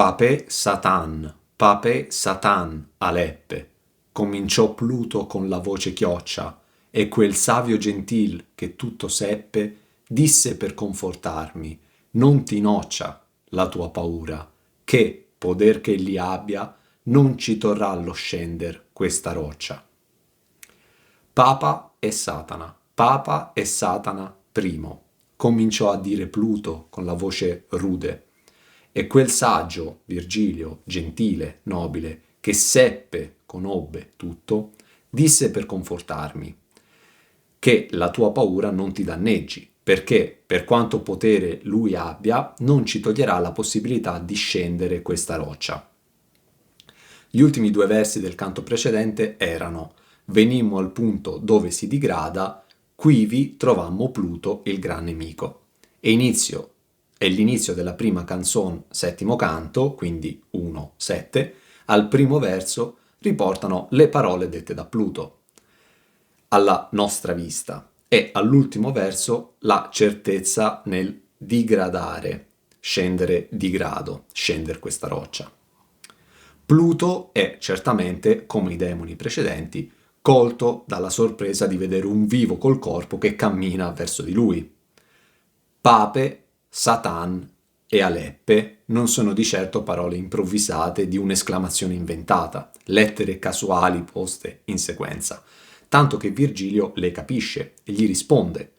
Pape Satan Aleppe, cominciò Pluto con la voce chioccia, e quel savio gentil che tutto seppe, disse per confortarmi, non ti noccia la tua paura, che, poder che egli abbia, non ci torrà lo scender questa roccia. Papa e Satana primo, cominciò a dire Pluto con la voce rude, e quel saggio, Virgilio, gentile, nobile, che seppe, conobbe tutto, disse per confortarmi, che la tua paura non ti danneggi, perché, per quanto potere lui abbia, non ci toglierà la possibilità di scendere questa roccia. Gli ultimi due versi del canto precedente erano: venimmo al punto dove si digrada, quivi trovammo Pluto il gran nemico. E l'inizio della prima canzone, settimo canto, quindi 1-7, al primo verso riportano le parole dette da Pluto alla nostra vista, e all'ultimo verso la certezza nel digradare, scendere di grado, scendere questa roccia. Pluto è certamente, come i demoni precedenti, colto dalla sorpresa di vedere un vivo col corpo che cammina verso di lui. Pape, Satan e Aleppe non sono di certo parole improvvisate di un'esclamazione inventata, lettere casuali poste in sequenza, tanto che Virgilio le capisce e gli risponde.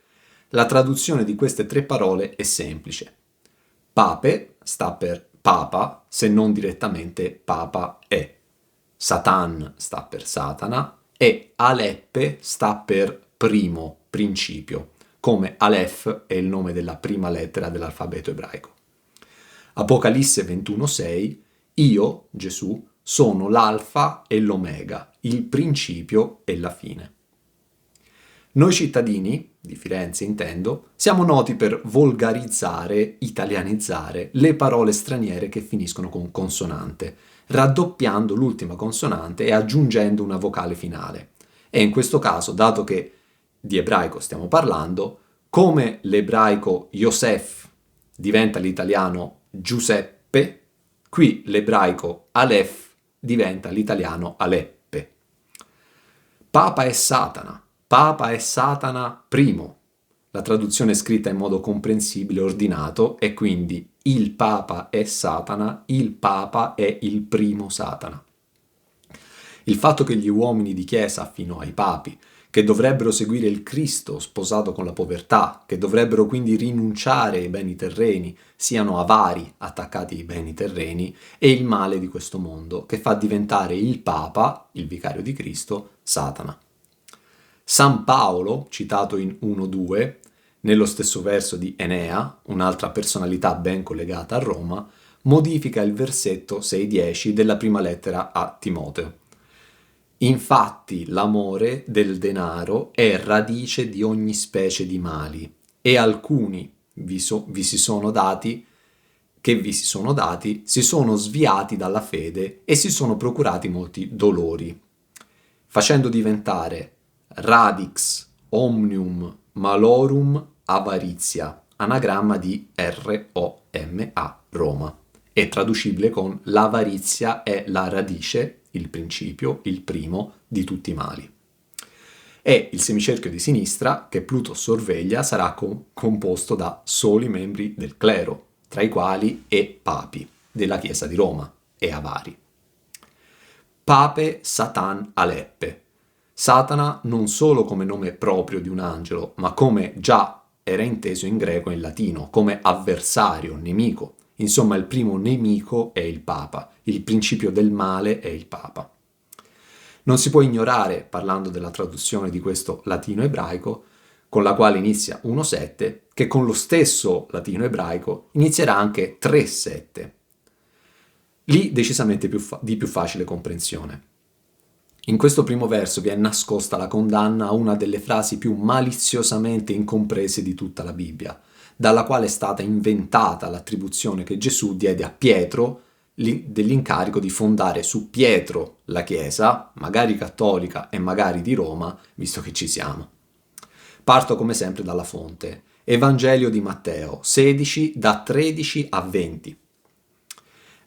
La traduzione di queste tre parole è semplice. Pape sta per papa, se non direttamente papa è. Satan sta per Satana e Aleppe sta per primo, principio, come Aleph è il nome della prima lettera dell'alfabeto ebraico. Apocalisse 21,6: io, Gesù, sono l'alfa e l'omega, il principio e la fine. Noi cittadini, di Firenze intendo, siamo noti per volgarizzare, italianizzare le parole straniere che finiscono con consonante, raddoppiando l'ultima consonante e aggiungendo una vocale finale. E in questo caso, dato che di ebraico stiamo parlando, come l'ebraico Yosef diventa l'italiano Giuseppe, qui l'ebraico Aleph diventa l'italiano Aleppe. Papa e Satana primo. La traduzione è scritta in modo comprensibile e ordinato, e quindi il Papa è Satana, il Papa è il primo Satana. Il fatto che gli uomini di chiesa, fino ai papi, che dovrebbero seguire il Cristo sposato con la povertà, che dovrebbero quindi rinunciare ai beni terreni, siano avari, attaccati ai beni terreni, è il male di questo mondo, che fa diventare il Papa, il vicario di Cristo, Satana. San Paolo, citato in 1-2, nello stesso verso di Enea, un'altra personalità ben collegata a Roma, modifica il versetto 6-10 della prima lettera a Timoteo. Infatti l'amore del denaro è radice di ogni specie di mali, e alcuni si sono dati, si sono sviati dalla fede e si sono procurati molti dolori, facendo diventare radix omnium malorum avarizia, anagramma di Roma, Roma, è traducibile con l'avarizia è la radice, il principio, il primo di tutti i mali. E il semicerchio di sinistra, che Pluto sorveglia, sarà composto da soli membri del clero, tra i quali e papi della Chiesa di Roma e avari. Pape Satan Aleppe. Satana non solo come nome proprio di un angelo, ma come già era inteso in greco e in latino, come avversario, nemico. Insomma, il primo nemico è il Papa, il principio del male è il Papa. Non si può ignorare, parlando della traduzione di questo latino-ebraico, con la quale inizia 1-7, che con lo stesso latino-ebraico inizierà anche 3-7. Lì decisamente di più facile comprensione. In questo primo verso viene nascosta la condanna a una delle frasi più maliziosamente incomprese di tutta la Bibbia, dalla quale è stata inventata l'attribuzione che Gesù diede a Pietro dell'incarico di fondare su Pietro la Chiesa, magari cattolica e magari di Roma, visto che ci siamo. Parto come sempre dalla fonte. Evangelio di Matteo 16, da 13 a 20.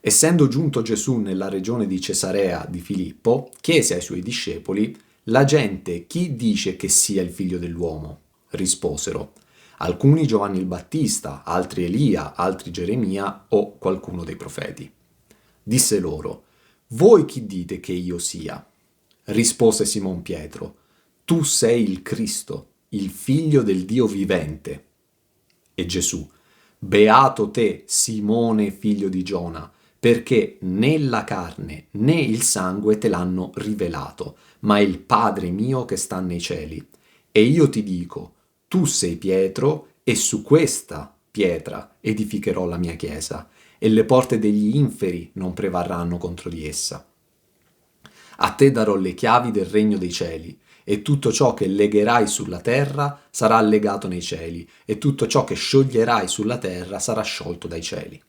Essendo giunto Gesù nella regione di Cesarea di Filippo, chiese ai suoi discepoli: «La gente chi dice che sia il figlio dell'uomo?» Risposero: «Alcuni Giovanni il Battista, altri Elia, altri Geremia o qualcuno dei profeti». Disse loro: «Voi chi dite che io sia?» Rispose Simon Pietro: «Tu sei il Cristo, il figlio del Dio vivente». E Gesù: «Beato te, Simone, figlio di Giona, perché né la carne né il sangue te l'hanno rivelato, ma il Padre mio che sta nei cieli. E io ti dico, tu sei Pietro, e su questa pietra edificherò la mia chiesa, e le porte degli inferi non prevarranno contro di essa. A te darò le chiavi del regno dei cieli, e tutto ciò che legherai sulla terra sarà legato nei cieli, e tutto ciò che scioglierai sulla terra sarà sciolto dai cieli».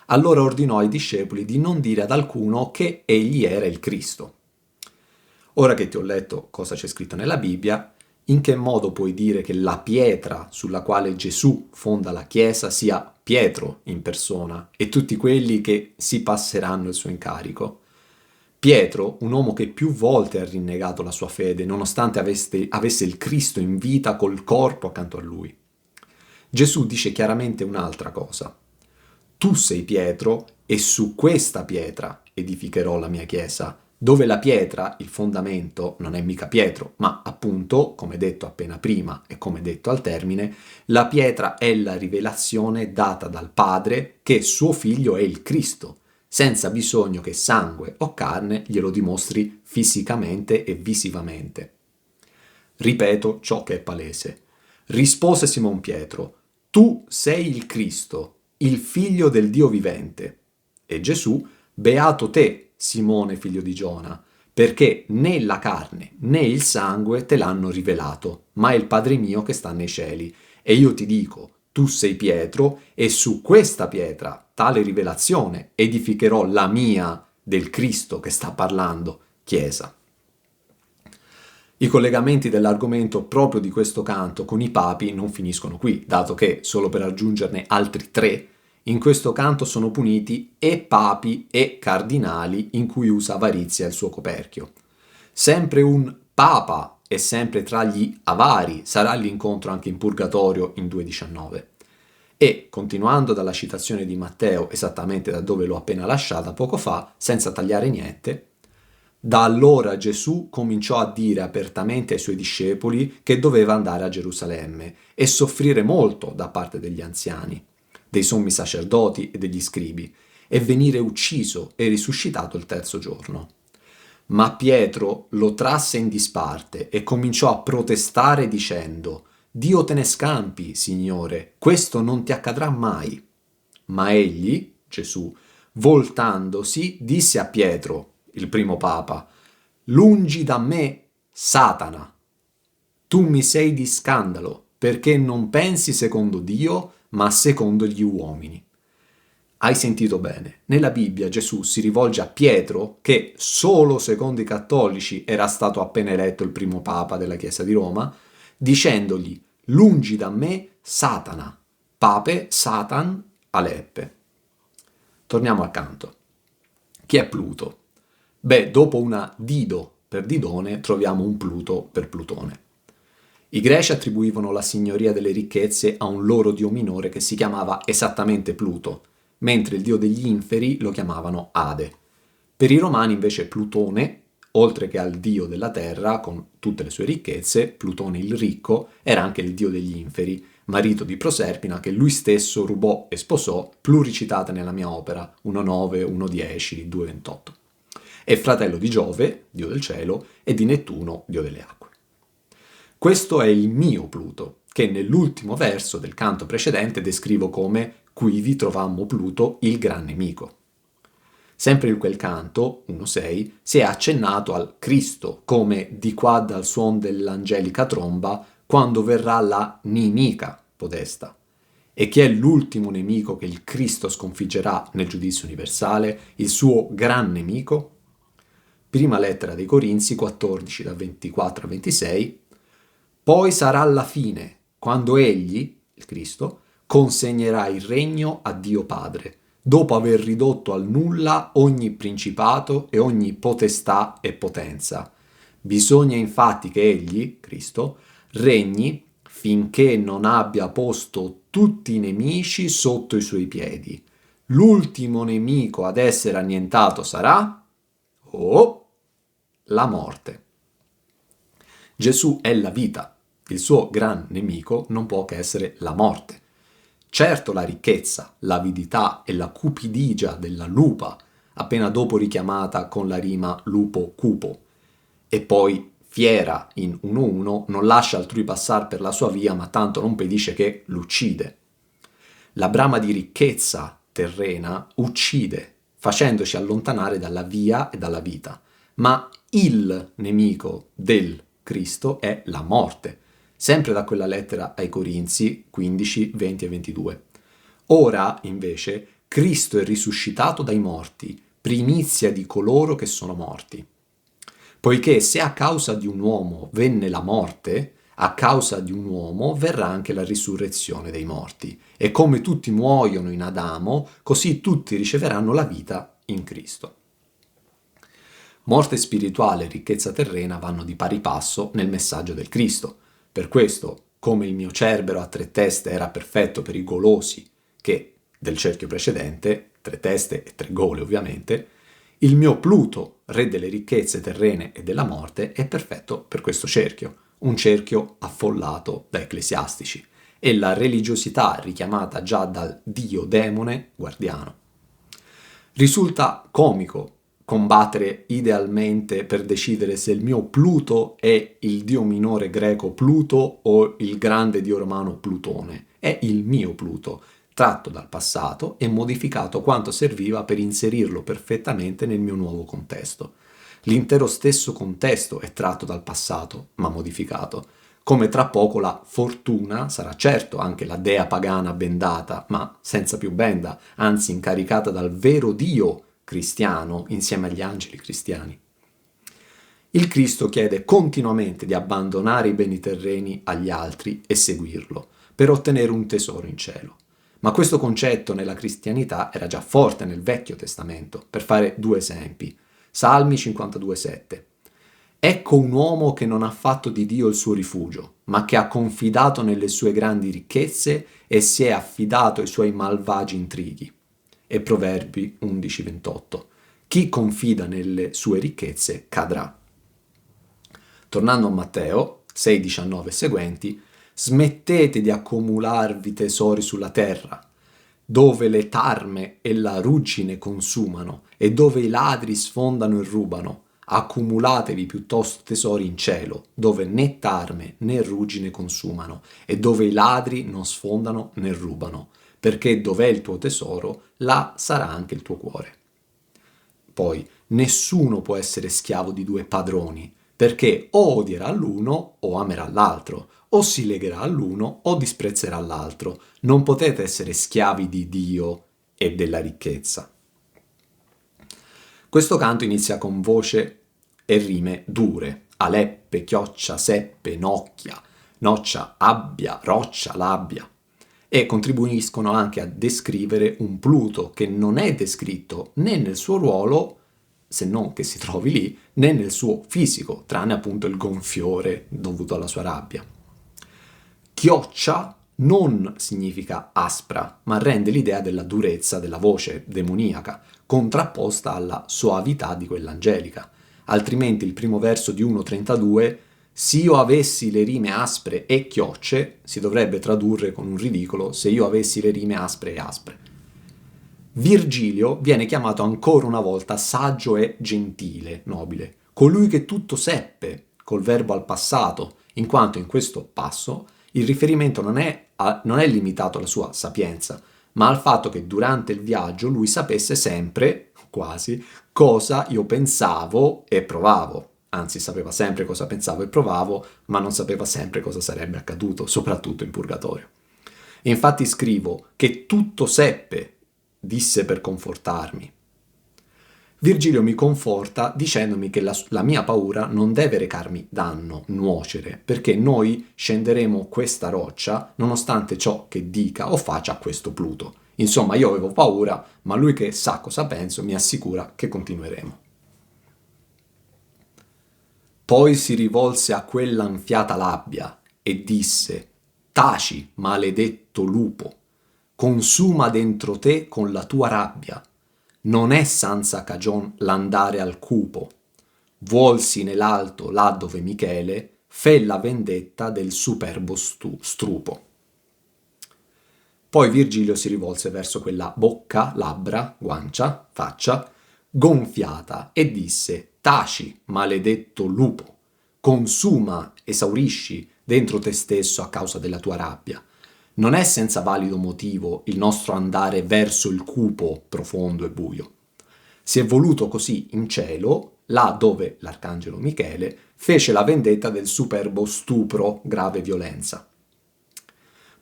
Allora ordinò ai discepoli di non dire ad alcuno che egli era il Cristo. Ora che ti ho letto cosa c'è scritto nella Bibbia, in che modo puoi dire che la pietra sulla quale Gesù fonda la Chiesa sia Pietro in persona e tutti quelli che si passeranno il suo incarico? Pietro, un uomo che più volte ha rinnegato la sua fede, nonostante avesse il Cristo in vita col corpo accanto a lui. Gesù dice chiaramente un'altra cosa. Tu sei Pietro, e su questa pietra edificherò la mia chiesa, dove la pietra, il fondamento, non è mica Pietro, ma appunto, come detto appena prima e come detto al termine, la pietra è la rivelazione data dal Padre che suo figlio è il Cristo, senza bisogno che sangue o carne glielo dimostri fisicamente e visivamente. Ripeto ciò che è palese. Rispose Simon Pietro: «Tu sei il Cristo, il figlio del Dio vivente». E Gesù: «Beato te, Simone, figlio di Giona, perché né la carne né il sangue te l'hanno rivelato, ma è il Padre mio che sta nei cieli. E io ti dico, tu sei Pietro, e su questa pietra, tale rivelazione, edificherò la mia, del Cristo che sta parlando, Chiesa». I collegamenti dell'argomento proprio di questo canto con i papi non finiscono qui, dato che, solo per aggiungerne altri 3, in questo canto sono puniti e papi e cardinali in cui usa avarizia il suo coperchio. Sempre un papa e sempre tra gli avari sarà l'incontro anche in purgatorio in 2,19. E, continuando dalla citazione di Matteo, esattamente da dove l'ho appena lasciata poco fa, senza tagliare niente, da allora Gesù cominciò a dire apertamente ai suoi discepoli che doveva andare a Gerusalemme e soffrire molto da parte degli anziani, dei sommi sacerdoti e degli scribi, e venire ucciso e risuscitato il terzo giorno. Ma Pietro lo trasse in disparte e cominciò a protestare dicendo: «Dio te ne scampi, Signore, questo non ti accadrà mai». Ma egli, Gesù, voltandosi, disse a Pietro, il primo papa: «Lungi da me, Satana! Tu mi sei di scandalo, perché non pensi secondo Dio, ma secondo gli uomini». Hai sentito bene, nella Bibbia Gesù si rivolge a Pietro, che solo secondo i cattolici era stato appena eletto il primo papa della Chiesa di Roma, dicendogli: «Lungi da me, Satana». Pape, Satan, Aleppe. Torniamo al canto. Chi è Pluto? Beh, dopo una Dido per Didone troviamo un Pluto per Plutone. I greci attribuivano la signoria delle ricchezze a un loro dio minore che si chiamava esattamente Pluto, mentre il dio degli inferi lo chiamavano Ade. Per i romani invece Plutone, oltre che al dio della terra con tutte le sue ricchezze, Plutone il ricco era anche il dio degli inferi, marito di Proserpina che lui stesso rubò e sposò, pluricitate nella mia opera 1,9, 1,10, 2,28. È fratello di Giove, dio del cielo, e di Nettuno, dio delle acque. Questo è il mio Pluto, che nell'ultimo verso del canto precedente descrivo come «Quivi trovammo Pluto, il gran nemico». Sempre in quel canto, 1,6, si è accennato al Cristo come di qua dal suon dell'angelica tromba quando verrà la nemica podesta. E chi è l'ultimo nemico che il Cristo sconfiggerà nel giudizio universale, il suo gran nemico? Prima lettera dei Corinzi 14, da 24 a 26. Poi sarà la fine, quando egli, il Cristo, consegnerà il regno a Dio Padre, dopo aver ridotto al nulla ogni principato e ogni potestà e potenza. Bisogna infatti che egli, Cristo, regni finché non abbia posto tutti i nemici sotto i suoi piedi. L'ultimo nemico ad essere annientato sarà la morte. Gesù è la vita, il suo gran nemico non può che essere la morte. Certo la ricchezza, l'avidità e la cupidigia della lupa, appena dopo richiamata con la rima lupo cupo, e poi fiera in 1-1 non lascia altrui passar per la sua via, ma tanto non pedisce che l'uccide. La brama di ricchezza terrena uccide, facendoci allontanare dalla via e dalla vita, ma il nemico del Cristo è la morte, sempre da quella lettera ai Corinzi 15, 20 e 22. Ora, invece, Cristo è risuscitato dai morti, primizia di coloro che sono morti. Poiché se a causa di un uomo venne la morte, a causa di un uomo verrà anche la risurrezione dei morti. E come tutti muoiono in Adamo, così tutti riceveranno la vita in Cristo. Morte spirituale e ricchezza terrena vanno di pari passo nel messaggio del Cristo. Per questo, come il mio Cerbero a 3 teste era perfetto per i golosi, che del cerchio precedente, 3 teste e 3 gole ovviamente, il mio Pluto, re delle ricchezze terrene e della morte, è perfetto per questo cerchio, un cerchio affollato da ecclesiastici, e la religiosità richiamata già dal dio demone guardiano. Risulta comico combattere idealmente per decidere se il mio Pluto è il dio minore greco Pluto o il grande dio romano Plutone. È il mio Pluto, tratto dal passato e modificato quanto serviva per inserirlo perfettamente nel mio nuovo contesto. L'intero stesso contesto è tratto dal passato, ma modificato. Come tra poco la fortuna sarà certo anche la dea pagana bendata, ma senza più benda, anzi incaricata dal vero Dio cristiano insieme agli angeli cristiani. Il Cristo chiede continuamente di abbandonare i beni terreni agli altri e seguirlo, per ottenere un tesoro in cielo. Ma questo concetto nella cristianità era già forte nel Vecchio Testamento. Per fare 2 esempi. Salmi 52,7. Ecco un uomo che non ha fatto di Dio il suo rifugio, ma che ha confidato nelle sue grandi ricchezze e si è affidato ai suoi malvagi intrighi. E Proverbi 11,28. Chi confida nelle sue ricchezze cadrà. Tornando a Matteo 6,19 e seguenti, smettete di accumularvi tesori sulla terra, dove le tarme e la ruggine consumano e dove i ladri sfondano e rubano. Accumulatevi piuttosto tesori in cielo, dove né tarme né ruggine consumano e dove i ladri non sfondano né rubano, perché dov'è il tuo tesoro, là sarà anche il tuo cuore. Poi, nessuno può essere schiavo di 2 padroni, perché o odierà l'uno o amerà l'altro, o si legherà all'uno o disprezzerà l'altro. Non potete essere schiavi di Dio e della ricchezza. Questo canto inizia con voce e rime dure: aleppe, chioccia, seppe, nocchia, noccia, abbia, roccia, labbia, e contribuiscono anche a descrivere un Pluto che non è descritto né nel suo ruolo, se non che si trovi lì, né nel suo fisico, tranne appunto il gonfiore dovuto alla sua rabbia. Chioccia non significa aspra, ma rende l'idea della durezza della voce demoniaca, contrapposta alla soavità di quella angelica. Altrimenti il primo verso di 1,32, se io avessi le rime aspre e chiocce, si dovrebbe tradurre con un ridicolo: se io avessi le rime aspre e aspre. Virgilio viene chiamato ancora una volta saggio e gentile, nobile, colui che tutto seppe, col verbo al passato, in quanto in questo passo il riferimento non è limitato alla sua sapienza, ma al fatto che durante il viaggio lui sapesse sempre, quasi, cosa io pensavo e provavo. Anzi, sapeva sempre cosa pensavo e provavo, ma non sapeva sempre cosa sarebbe accaduto, soprattutto in purgatorio. E infatti scrivo che tutto seppe, disse per confortarmi. Virgilio mi conforta dicendomi che la mia paura non deve recarmi danno, nuocere, perché noi scenderemo questa roccia nonostante ciò che dica o faccia questo Pluto. Insomma, io avevo paura, ma lui che sa cosa penso mi assicura che continueremo. Poi si rivolse a quella anfiata labbia e disse: Taci, maledetto lupo, consuma dentro te con la tua rabbia. Non è senza cagion l'andare al cupo. Vuolsi nell'alto là dove Michele fe la vendetta del superbo strupo. Poi Virgilio si rivolse verso quella bocca, labbra, guancia, faccia, gonfiata e disse: Taci, maledetto lupo, consuma, esaurisci dentro te stesso a causa della tua rabbia. Non è senza valido motivo il nostro andare verso il cupo profondo e buio. Si è voluto così in cielo, là dove l'arcangelo Michele fece la vendetta del superbo stupro, grave violenza.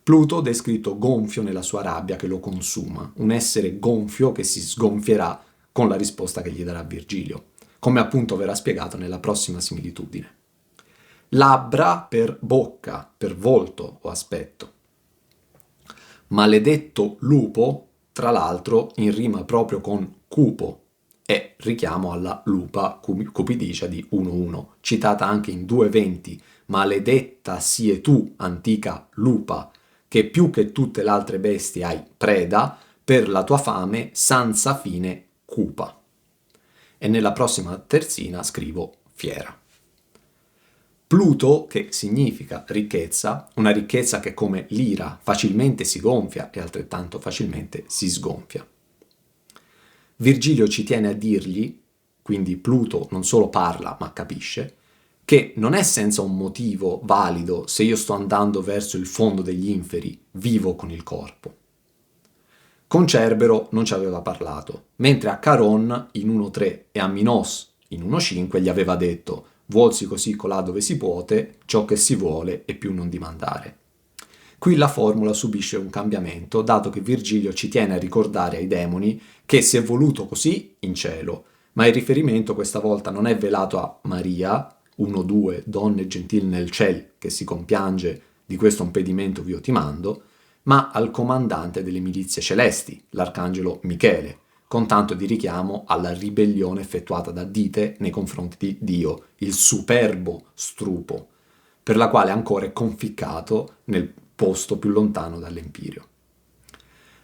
Pluto descritto gonfio nella sua rabbia che lo consuma, un essere gonfio che si sgonfierà con la risposta che gli darà Virgilio, come appunto verrà spiegato nella prossima similitudine. Labbra per bocca, per volto o aspetto. Maledetto lupo, tra l'altro in rima proprio con cupo, è richiamo alla lupa cupidicia di 1-1, citata anche in 2:20, maledetta sie tu, antica lupa, che più che tutte le altre bestie hai preda, per la tua fame senza fine cupa. E nella prossima terzina scrivo fiera. Pluto, che significa ricchezza, una ricchezza che come l'ira facilmente si gonfia e altrettanto facilmente si sgonfia. Virgilio ci tiene a dirgli, quindi Pluto non solo parla ma capisce, che non è senza un motivo valido se io sto andando verso il fondo degli inferi, vivo con il corpo. Con Cerbero non ci aveva parlato, mentre a Caron in 1.3 e a Minos in 1.5 gli aveva detto «Vuolsi così colà dove si puote, ciò che si vuole e più non dimandare». Qui la formula subisce un cambiamento, dato che Virgilio ci tiene a ricordare ai demoni che si è voluto così in cielo, ma il riferimento questa volta non è velato a Maria, 1-2, donne gentil nel ciel, che si compiange di questo impedimento vi timando, ma al comandante delle milizie celesti, l'arcangelo Michele, con tanto di richiamo alla ribellione effettuata da Dite nei confronti di Dio, il superbo strupo, per la quale ancora è conficcato nel posto più lontano dall'Empirio.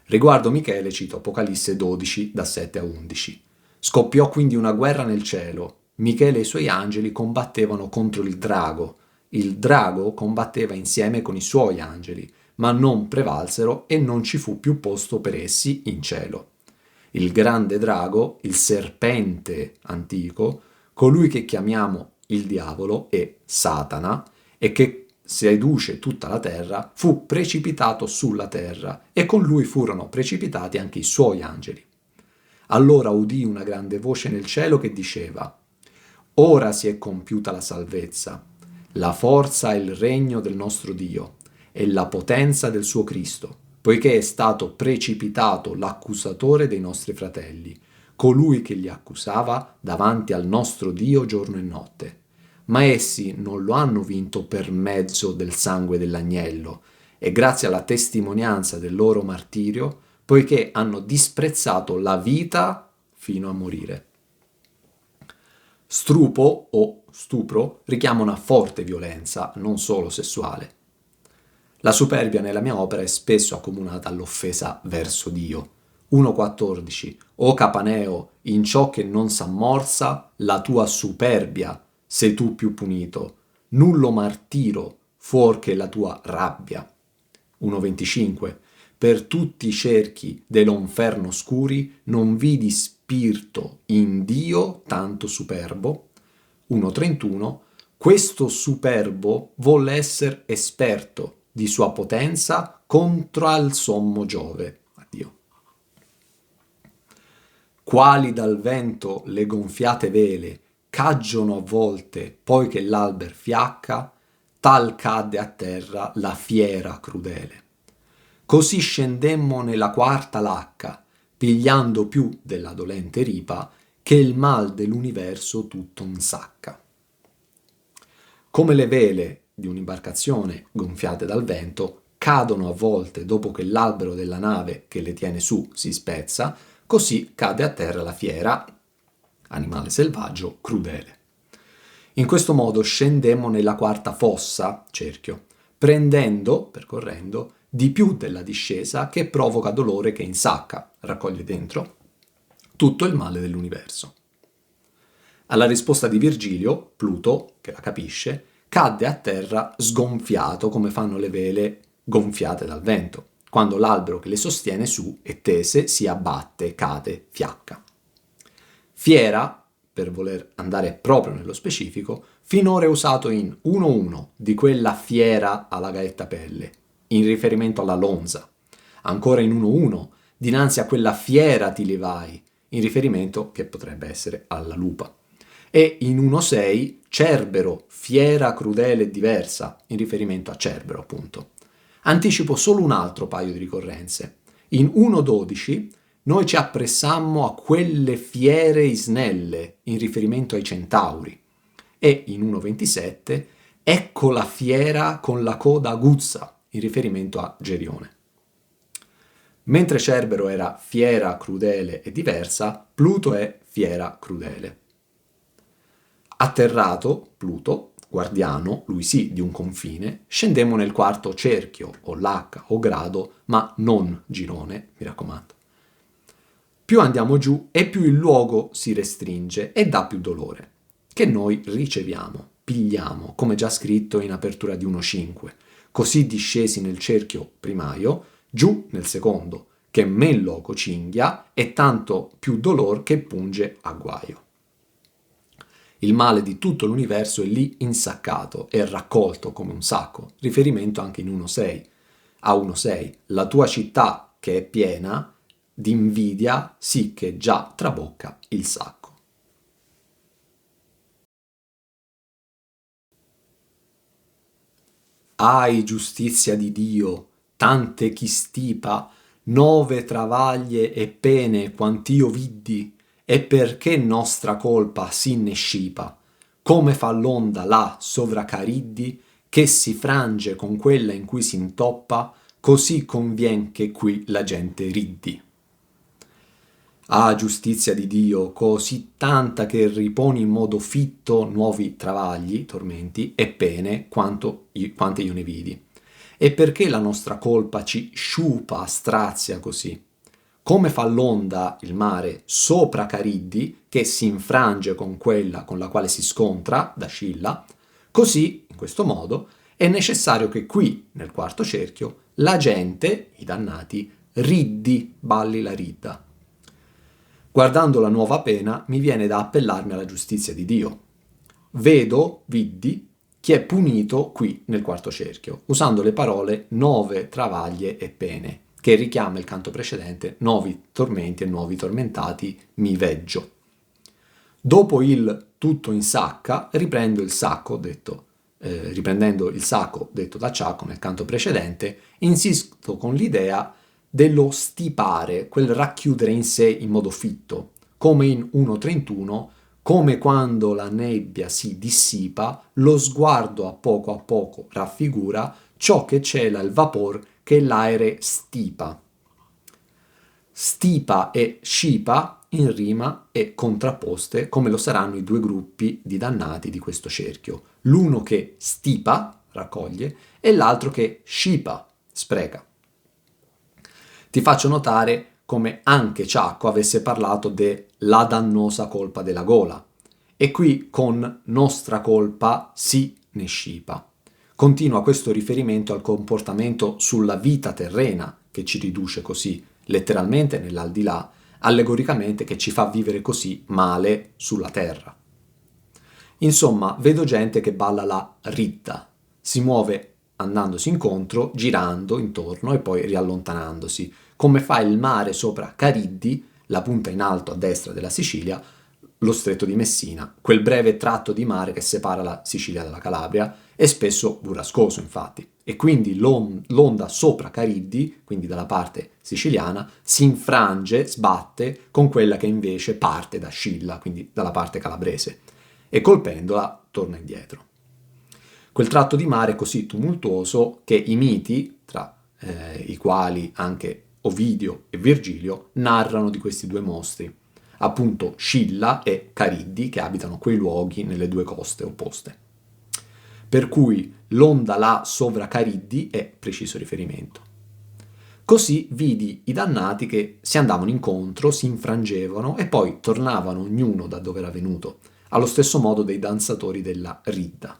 Riguardo Michele cito Apocalisse 12, da 7 a 11. Scoppiò quindi una guerra nel cielo. Michele e i suoi angeli combattevano contro il drago. Il drago combatteva insieme con i suoi angeli, ma non prevalsero e non ci fu più posto per essi in cielo. Il grande drago, il serpente antico, colui che chiamiamo il diavolo e Satana, e che seduce tutta la terra, fu precipitato sulla terra, e con lui furono precipitati anche i suoi angeli. Allora udì una grande voce nel cielo che diceva: Ora si è compiuta la salvezza, la forza e il regno del nostro Dio, e la potenza del suo Cristo, poiché è stato precipitato l'accusatore dei nostri fratelli, colui che li accusava davanti al nostro Dio giorno e notte. Ma essi non lo hanno vinto per mezzo del sangue dell'agnello, e grazie alla testimonianza del loro martirio, poiché hanno disprezzato la vita fino a morire. Strupo o stupro richiama una forte violenza, non solo sessuale. La superbia nella mia opera è spesso accomunata all'offesa verso Dio. 1,14 O Capaneo, in ciò che non s'ammorza, la tua superbia sei tu più punito, nullo martiro fuor che la tua rabbia. 1,25 Per tutti i cerchi dell'inferno scuri non vidi spirito in Dio tanto superbo. 1,31 Questo superbo volle essere esperto di sua potenza contro al sommo Giove. Addio. Quali dal vento le gonfiate vele caggiono a volte, poi che l'alber fiacca, tal cadde a terra la fiera crudele. Così scendemmo nella quarta lacca, pigliando più della dolente ripa, che il mal dell'universo tutto insacca. Come le vele di un'imbarcazione gonfiate dal vento, cadono a volte dopo che l'albero della nave che le tiene su si spezza, così cade a terra la fiera, animale selvaggio, crudele. In questo modo scendemmo nella quarta fossa, cerchio, percorrendo, di più della discesa che provoca dolore che insacca, raccoglie dentro, tutto il male dell'universo. Alla risposta di Virgilio, Pluto, che la capisce, cadde a terra sgonfiato come fanno le vele gonfiate dal vento, quando l'albero che le sostiene su e tese si abbatte, cade, fiacca. Fiera, per voler andare proprio nello specifico, finora è usato in 1-1 di quella fiera alla gaetta pelle, in riferimento alla lonza, ancora in 1-1 dinanzi a quella fiera ti levai, in riferimento che potrebbe essere alla lupa, e in 1-6 Cerbero, fiera, crudele e diversa, in riferimento a Cerbero appunto. Anticipo solo un altro paio di ricorrenze. In 1-12 noi ci appressammo a quelle fiere isnelle, in riferimento ai centauri, e in 1-27 ecco la fiera con la coda aguzza, in riferimento a Gerione. Mentre Cerbero era fiera, crudele e diversa, Pluto è fiera, crudele. Atterrato, Pluto, guardiano, lui sì, di un confine, scendemmo nel quarto cerchio, o l'H, o grado, ma non girone, mi raccomando. Più andiamo giù e più il luogo si restringe e dà più dolore, che noi riceviamo, pigliamo, come già scritto in apertura di 1.5. Così discesi nel cerchio primario, giù nel secondo, che men loco cinghia e tanto più dolor che punge a guaio. Il male di tutto l'universo è lì insaccato e raccolto come un sacco, riferimento anche in 1.6. A 1.6, la tua città che è piena d'invidia sì che già trabocca il sacco. Ahi giustizia di Dio, tante chi stipa, 9 travaglie e pene quant'io viddi, e perché nostra colpa si ne scipa, come fa l'onda là sovra Cariddi, che si frange con quella in cui si intoppa, così convien che qui la gente riddi. Ah, giustizia di Dio, così tanta che riponi in modo fitto nuovi travagli, tormenti e pene quante io ne vidi. E perché la nostra colpa ci sciupa, strazia così? Come fa l'onda, il mare, sopra Cariddi, che si infrange con quella con la quale si scontra, da Scilla, così, in questo modo, è necessario che qui, nel quarto cerchio, la gente, i dannati, riddi, balli la ridda. Guardando la nuova pena, mi viene da appellarmi alla giustizia di Dio. Vedo, viddi, chi è punito qui nel quarto cerchio, usando le parole 9 travaglie e pene, che richiama il canto precedente, 9 tormenti e 9 tormentati mi veggio. Dopo il tutto in sacca, riprendendo il sacco detto da Ciacco nel canto precedente, insisto con l'idea dello stipare, quel racchiudere in sé in modo fitto, come in 1.31, come quando la nebbia si dissipa, lo sguardo a poco raffigura ciò che cela il vapor che l'aere stipa. Stipa e scipa in rima e contrapposte, come lo saranno i due gruppi di dannati di questo cerchio. L'uno che stipa, raccoglie, e l'altro che scipa, spreca. Ti faccio notare come anche Ciacco avesse parlato della dannosa colpa della gola, e qui con nostra colpa si ne scipa. Continua questo riferimento al comportamento sulla vita terrena che ci riduce così, letteralmente nell'aldilà, allegoricamente che ci fa vivere così male sulla terra. Insomma, vedo gente che balla la ridda, si muove andandosi incontro, girando intorno e poi riallontanandosi, come fa il mare sopra Cariddi, la punta in alto a destra della Sicilia, lo stretto di Messina, quel breve tratto di mare che separa la Sicilia dalla Calabria, è spesso burrascoso infatti, e quindi l'onda sopra Cariddi, quindi dalla parte siciliana, si infrange, sbatte con quella che invece parte da Scilla, quindi dalla parte calabrese, e colpendola torna indietro. Quel tratto di mare è così tumultuoso che i miti, tra i quali anche Ovidio e Virgilio narrano di questi due mostri, appunto Scilla e Cariddi, che abitano quei luoghi nelle due coste opposte. Per cui l'onda là sovra Cariddi è preciso riferimento. Così vidi i dannati che si andavano incontro, si infrangevano e poi tornavano ognuno da dove era venuto, allo stesso modo dei danzatori della ridda.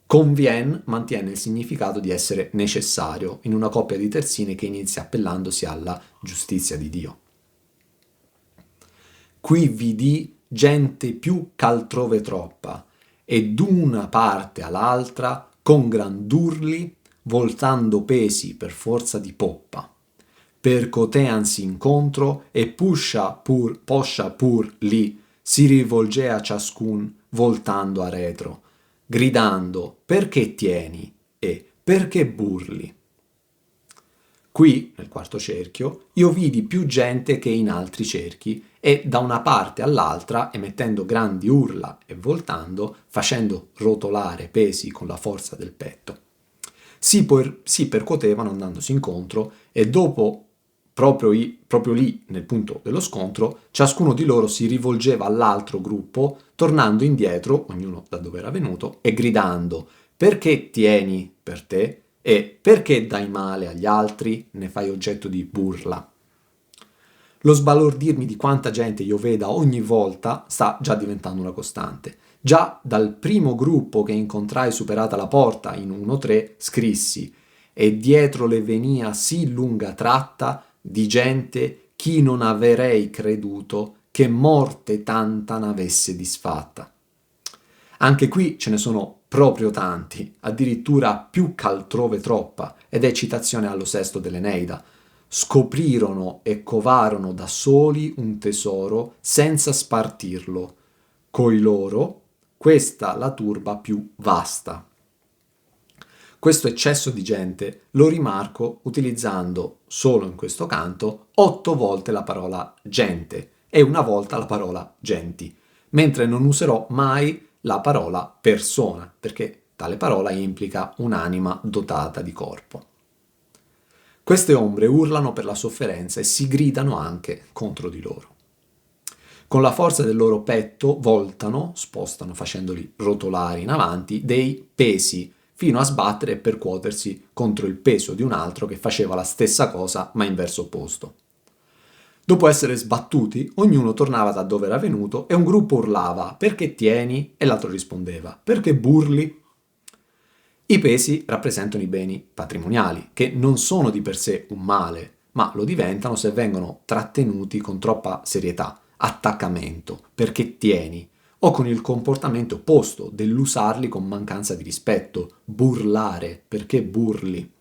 Convien mantiene il significato di essere necessario in una coppia di terzine che inizia appellandosi alla giustizia di Dio. Qui vidi gente più ch'altrove troppa, e d'una parte all'altra, con grand'urli, voltando pesi per forza di poppa. Percoteansi incontro e poscia pur lì, si rivolgea ciascun voltando a retro, gridando perché tieni e perché burli. Qui, nel quarto cerchio, io vidi più gente che in altri cerchi e da una parte all'altra, emettendo grandi urla e voltando, facendo rotolare pesi con la forza del petto. Si percuotevano andandosi incontro e dopo, proprio lì, nel punto dello scontro, ciascuno di loro si rivolgeva all'altro gruppo, tornando indietro, ognuno da dove era venuto, e gridando «Perché tieni per te?» e «Perché dai male agli altri? Ne fai oggetto di burla?» Lo sbalordirmi di quanta gente io veda ogni volta sta già diventando una costante. Già dal primo gruppo che incontrai superata la porta in 1-3 scrissi «E dietro le venia sì lunga tratta di gente chi non avrei creduto che morte tanta n'avesse disfatta». Anche qui ce ne sono proprio tanti, addirittura più ch'altrove troppa, ed è citazione allo sesto dell'Eneida. Scoprirono e covarono da soli un tesoro senza spartirlo. Coi loro, questa la turba più vasta. Questo eccesso di gente lo rimarco utilizzando solo in questo canto 8 volte la parola gente e una volta la parola genti, mentre non userò mai la parola persona, perché tale parola implica un'anima dotata di corpo. Queste ombre urlano per la sofferenza e si gridano anche contro di loro. Con la forza del loro petto voltano, spostano facendoli rotolare in avanti, dei pesi fino a sbattere e percuotersi contro il peso di un altro che faceva la stessa cosa ma in verso opposto. Dopo essere sbattuti, ognuno tornava da dove era venuto e un gruppo urlava «Perché tieni?» e l'altro rispondeva «Perché burli?» I pesi rappresentano i beni patrimoniali, che non sono di per sé un male, ma lo diventano se vengono trattenuti con troppa serietà, attaccamento, perché tieni, o con il comportamento opposto dell'usarli con mancanza di rispetto, burlare, perché burli.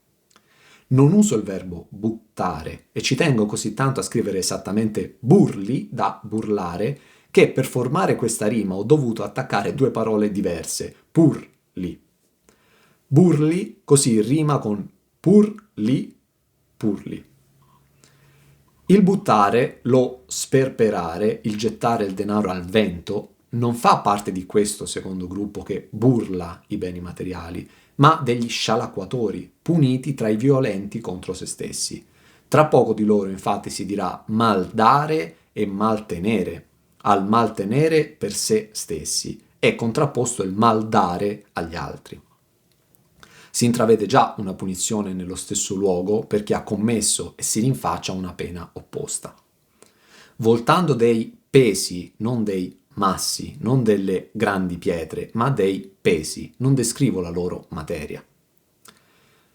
Non uso il verbo buttare e ci tengo così tanto a scrivere esattamente burli da burlare che per formare questa rima ho dovuto attaccare 2 parole diverse, purli. Burli così rima con purli, purli. Il buttare, lo sperperare, il gettare il denaro al vento, non fa parte di questo secondo gruppo che burla i beni materiali, ma degli scialacquatori, puniti tra i violenti contro se stessi. Tra poco di loro infatti si dirà mal dare e mal tenere, al mal tenere per se stessi, è contrapposto il mal dare agli altri. Si intravede già una punizione nello stesso luogo per chi ha commesso e si rinfaccia una pena opposta. Voltando dei pesi, non dei massi, non delle grandi pietre, ma dei pesi, non descrivo la loro materia.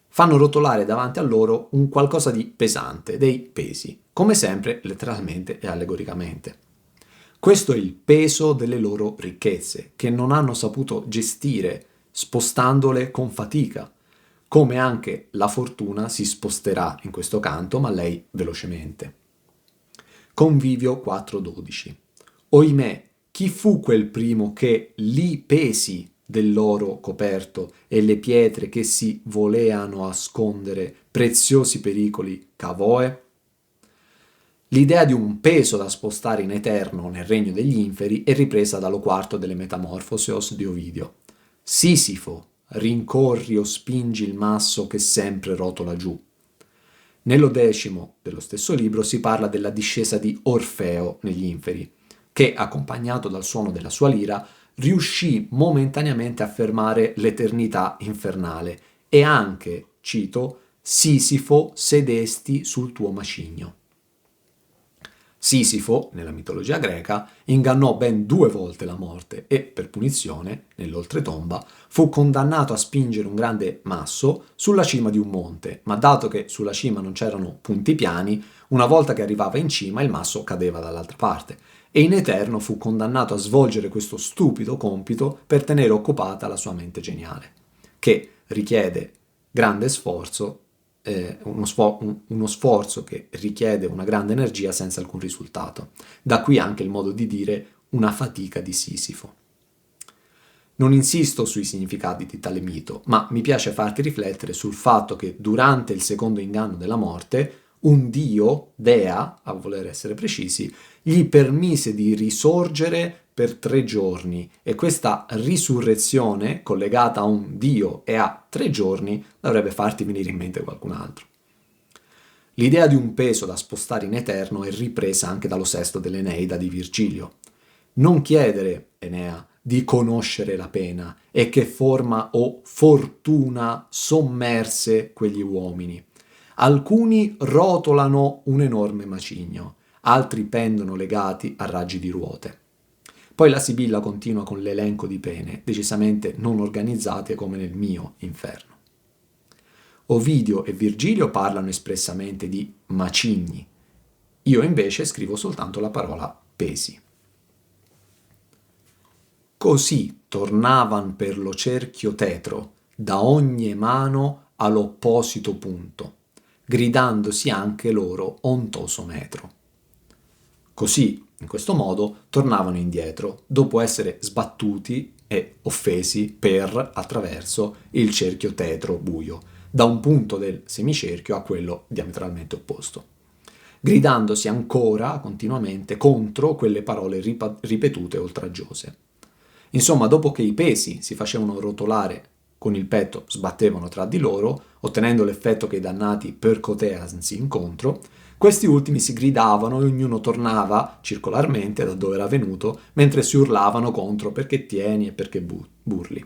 Fanno rotolare davanti a loro un qualcosa di pesante, dei pesi, come sempre letteralmente e allegoricamente. Questo è il peso delle loro ricchezze, che non hanno saputo gestire, spostandole con fatica, come anche la fortuna si sposterà in questo canto, ma lei velocemente. Convivio 4:12. Oimè, chi fu quel primo che li pesi dell'oro coperto e le pietre che si voleano ascondere preziosi pericoli cavoe? L'idea di un peso da spostare in eterno nel regno degli inferi è ripresa dallo quarto delle Metamorfosios di Ovidio. Sisifo, rincorri o spingi il masso che sempre rotola giù. Nello 10° dello stesso libro si parla della discesa di Orfeo negli inferi, che, accompagnato dal suono della sua lira, riuscì momentaneamente a fermare l'eternità infernale e anche, cito, Sisifo sedesti sul tuo macigno. Sisifo, nella mitologia greca, ingannò ben 2 volte la morte e, per punizione, nell'oltretomba, fu condannato a spingere un grande masso sulla cima di un monte, ma dato che sulla cima non c'erano punti piani, una volta che arrivava in cima il masso cadeva dall'altra parte, e in eterno fu condannato a svolgere questo stupido compito per tenere occupata la sua mente geniale, che richiede grande sforzo, uno sforzo che richiede una grande energia senza alcun risultato. Da qui anche il modo di dire una fatica di Sisifo. Non insisto sui significati di tale mito, ma mi piace farti riflettere sul fatto che durante il secondo inganno della morte, un dio, dea, a voler essere precisi, gli permise di risorgere per 3 giorni e questa risurrezione collegata a un dio e a 3 giorni dovrebbe farti venire in mente qualcun altro. L'idea di un peso da spostare in eterno è ripresa anche dallo sesto dell'Eneida di Virgilio. Non chiedere, Enea, di conoscere la pena e che forma o fortuna sommerse quegli uomini. Alcuni rotolano un enorme macigno, altri pendono legati a raggi di ruote. Poi la Sibilla continua con l'elenco di pene, decisamente non organizzate come nel mio inferno. Ovidio e Virgilio parlano espressamente di macigni. Io invece scrivo soltanto la parola pesi. Così tornavan per lo cerchio tetro, da ogni mano all'opposito punto, gridandosi anche loro ontoso metro. Così, in questo modo, tornavano indietro, dopo essere sbattuti e offesi attraverso il cerchio tetro buio, da un punto del semicerchio a quello diametralmente opposto, gridandosi ancora continuamente contro quelle parole ripetute oltraggiose. Insomma, dopo che i pesi si facevano rotolare con il petto, sbattevano tra di loro, ottenendo l'effetto che i dannati percoteansi incontro, questi ultimi si gridavano e ognuno tornava circolarmente da dove era venuto, mentre si urlavano contro perché tieni e perché burli.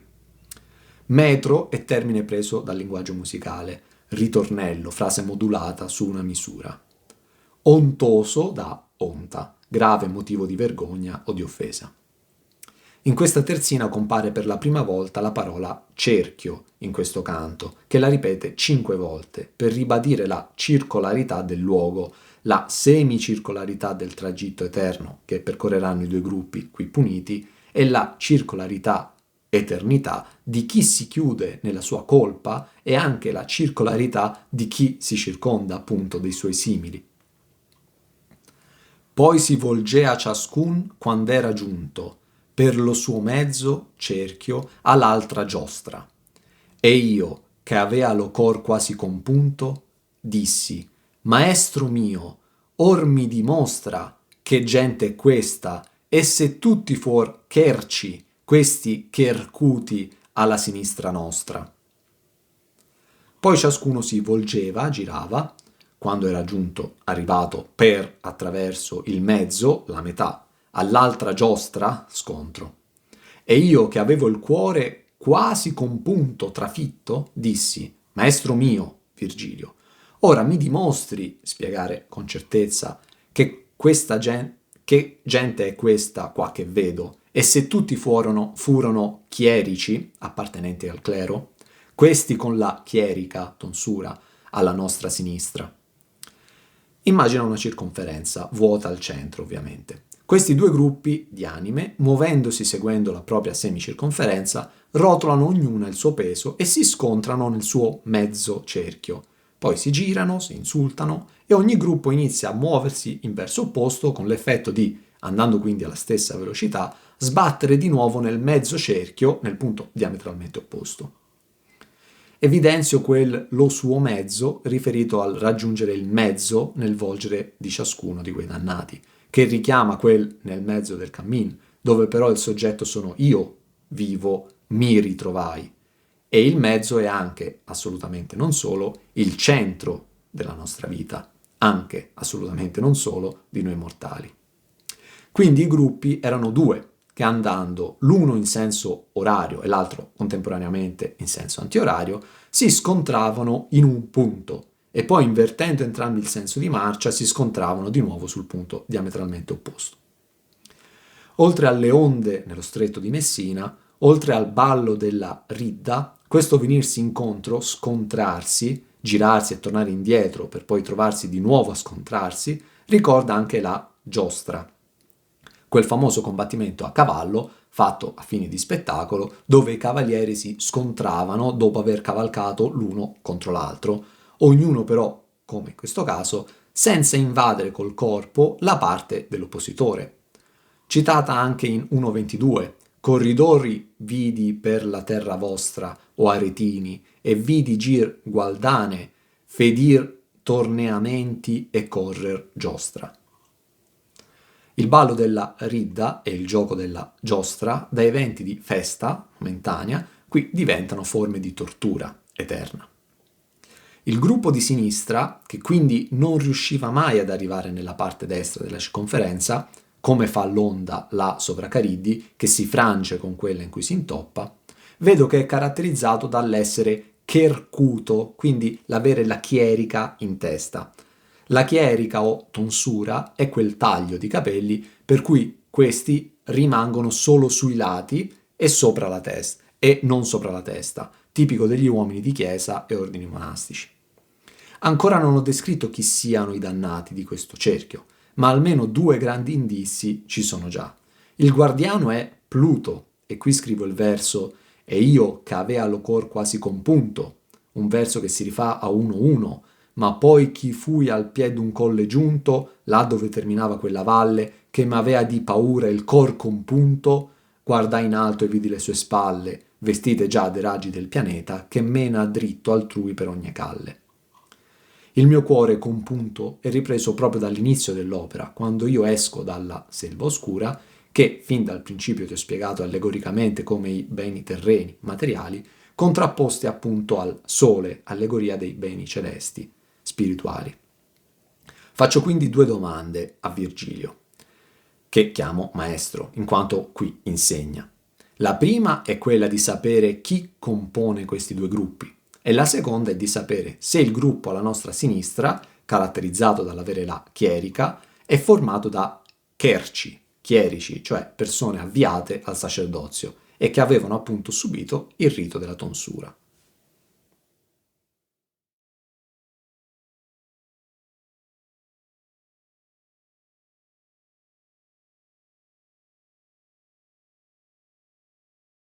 Metro è termine preso dal linguaggio musicale, ritornello, frase modulata su una misura. Ontoso da onta, grave motivo di vergogna o di offesa. In questa terzina compare per la prima volta la parola cerchio in questo canto, che la ripete 5 volte per ribadire la circolarità del luogo, la semicircolarità del tragitto eterno che percorreranno i 2 gruppi qui puniti e la circolarità, eternità, di chi si chiude nella sua colpa e anche la circolarità di chi si circonda appunto dei suoi simili. Poi si volgea ciascun quand'era giunto, per lo suo mezzo cerchio all'altra giostra. E io, che avea lo cor quasi compunto, dissi, Maestro mio, or mi dimostra che gente è questa, e se tutti fuor cherci, questi chercuti alla sinistra nostra. Poi ciascuno si volgeva, girava, quando era arrivato per attraverso il mezzo, la metà, all'altra giostra, scontro. E io, che avevo il cuore quasi compunto, trafitto, dissi, Maestro mio, Virgilio, ora mi dimostri, spiegare con certezza, che gente è questa qua che vedo, e se tutti furono chierici, appartenenti al clero, questi con la chierica, tonsura, alla nostra sinistra. Immagina una circonferenza, vuota al centro ovviamente. Questi 2 gruppi di anime, muovendosi seguendo la propria semicirconferenza, rotolano ognuna il suo peso e si scontrano nel suo mezzo cerchio. Poi si girano, si insultano e ogni gruppo inizia a muoversi in verso opposto con l'effetto di, andando quindi alla stessa velocità, sbattere di nuovo nel mezzo cerchio nel punto diametralmente opposto. Evidenzio lo suo mezzo riferito al raggiungere il mezzo nel volgere di ciascuno di quei dannati, che richiama quel nel mezzo del cammin, dove però il soggetto sono io, vivo, mi ritrovai. e il mezzo è anche, assolutamente non solo, il centro della nostra vita, anche, assolutamente non solo, di noi mortali. Quindi i gruppi erano due, che andando l'uno in senso orario e l'altro contemporaneamente in senso antiorario, si scontravano in un punto e poi invertendo entrambi il senso di marcia si scontravano di nuovo sul punto diametralmente opposto. Oltre alle onde nello stretto di Messina, oltre al ballo della ridda, questo venirsi incontro, scontrarsi, girarsi e tornare indietro per poi trovarsi di nuovo a scontrarsi, ricorda anche la giostra, quel famoso combattimento a cavallo fatto a fini di spettacolo dove i cavalieri si scontravano dopo aver cavalcato l'uno contro l'altro, ognuno però, come in questo caso, senza invadere col corpo la parte dell'oppositore. Citata anche in 1.22, corridori vidi per la terra vostra, o aretini, e vidi gir gualdane, fedir torneamenti e correr giostra. Il ballo della ridda e il gioco della giostra, da eventi di festa momentanea, qui diventano forme di tortura eterna. Il gruppo di sinistra, che quindi non riusciva mai ad arrivare nella parte destra della circonferenza, come fa l'onda là sopra Cariddi, che si frange con quella in cui si intoppa, vedo che è caratterizzato dall'essere chercuto, quindi l'avere la chierica in testa. La chierica o tonsura è quel taglio di capelli per cui questi rimangono solo sui lati e sopra la testa, e non sopra la testa, tipico degli uomini di chiesa e ordini monastici. Ancora non ho descritto chi siano i dannati di questo cerchio, ma almeno due grandi indizi ci sono già. Il guardiano è Pluto, e qui scrivo il verso «E io che avea lo cor quasi compunto», un verso che si rifà a 1.1, ma poi chi fui al pied d'un colle giunto, là dove terminava quella valle, che m'avea di paura il cor compunto, guardai in alto e vidi le sue spalle, vestite già dei raggi del pianeta, che mena dritto altrui per ogni calle. Il mio cuore compunto è ripreso proprio dall'inizio dell'opera, quando io esco dalla selva oscura, che fin dal principio ti ho spiegato allegoricamente come i beni terreni, materiali, contrapposti appunto al sole, allegoria dei beni celesti, spirituali. Faccio quindi due domande a Virgilio, che chiamo maestro, in quanto qui insegna. La prima è quella di sapere chi compone questi due gruppi, e la seconda è di sapere se il gruppo alla nostra sinistra, caratterizzato dall'avere la chierica, è formato da chierici, cioè persone avviate al sacerdozio e che avevano appunto subito il rito della tonsura.